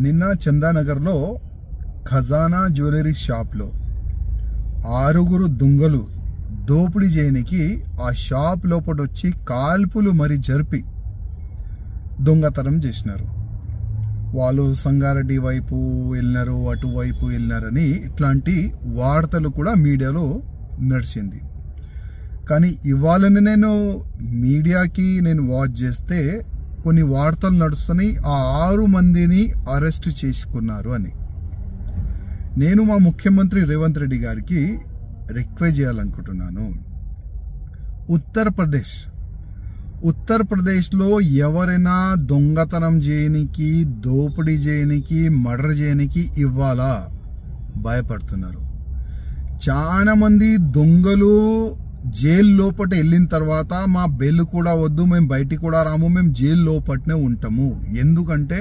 నిన్న చందానగర్లో ఖజానా జ్యువెలరీ షాప్లో 6 దొంగలు దోపిడీ చేయనికి ఆ షాప్ లోపల వచ్చి కాల్పులు మరి జరిపి దొంగతనం చేసినారు. వాళ్ళు సంగారెడ్డి వైపు వెళ్ళినారు, అటువైపు వెళ్ళినారని ఇట్లాంటి వార్తలు కూడా మీడియాలో నడిచింది. కానీ ఇవాళని నేను మీడియాకి వాచ్ చేస్తే కొన్ని వార్తలు నడుస్తున్నాయి, ఆ 6 మందిని అరెస్ట్ చేసుకున్నారు అని. నేను మా ముఖ్యమంత్రి రేవంత్ రెడ్డి గారికి రిక్వెస్ట్ చేయాలనుకుంటున్నాను. ఉత్తరప్రదేశ్లో ఎవరైనా దొంగతనం చేయనికి, దోపిడీ చేయనికి, మర్డర్ చేయనికి ఇవ్వాలా భయపడుతున్నారు. చాలా మంది దొంగలు జైలు లోపట వెళ్ళిన తర్వాత మా బెయిల్ కూడా వద్దు, మేము బయటికి కూడా రాము, మేము జైలు లోపటనే ఉంటాము. ఎందుకంటే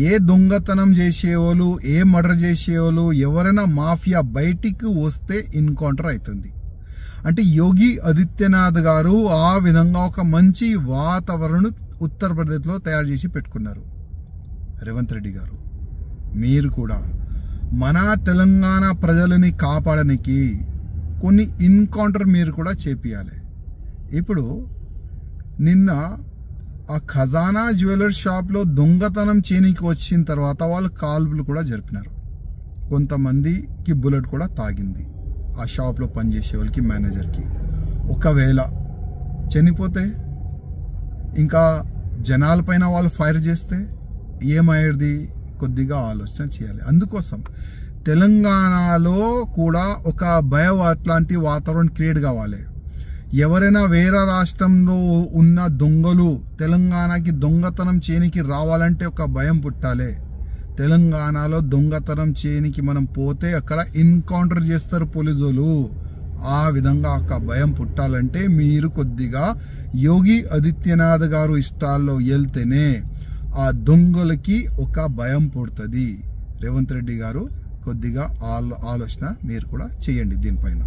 ఏ దొంగతనం చేసేవాళ్ళు, ఏ మర్డర్ చేసేవాళ్ళు, ఎవరైనా మాఫియా బయటికి వస్తే ఎన్కౌంటర్ అవుతుంది. అంటే యోగి ఆదిత్యనాథ్ గారు ఆ విధంగా ఒక మంచి వాతావరణం ఉత్తరప్రదేశ్లో తయారు చేసి పెట్టుకున్నారు. రేవంత్ రెడ్డి గారు మీరు కూడా మన తెలంగాణ ప్రజలని కాపాడడానికి కొన్ని ఎన్కౌంటర్ మీరు కూడా చేపియాలి. ఇప్పుడు నిన్న ఆ ఖజానా జ్యువెలరీ షాప్లో దొంగతనం చేయనికి వచ్చిన తర్వాత వాళ్ళు కాల్పులు కూడా జరిపినారు. కొంతమందికి బుల్లెట్ కూడా తాగింది. ఆ షాప్లో పనిచేసే వాళ్ళకి, మేనేజర్కి. ఒకవేళ చనిపోతే, ఇంకా జనాలపైన వాళ్ళు ఫైర్ చేస్తే ఏమయ్యేది? కొద్దిగా ఆలోచన చేయాలి. అందుకోసం తెలంగాణలో కూడా ఒక భయం అట్లాంటి వాతావరణం క్రియేట్ కావాలి. ఎవరైనా వేరే రాష్ట్రంలో ఉన్న దొంగలు తెలంగాణకి దొంగతనం చేయనికి రావాలంటే ఒక భయం పుట్టాలి. తెలంగాణలో దొంగతనం చేయనికి మనం పోతే అక్కడ ఎన్కౌంటర్ చేస్తారు పోలీసులు. ఆ విధంగా ఒక భయం పుట్టాలంటే మీరు కొద్దిగా యోగి ఆదిత్యనాథ్ గారు ఇష్టాల్లో వెళ్తేనే ఆ దొంగలకి ఒక భయం పుడుతుంది. రేవంత్ రెడ్డి గారు కొద్దిగా ఆలోచన మీరు కూడా చేయండి దీనిపైన.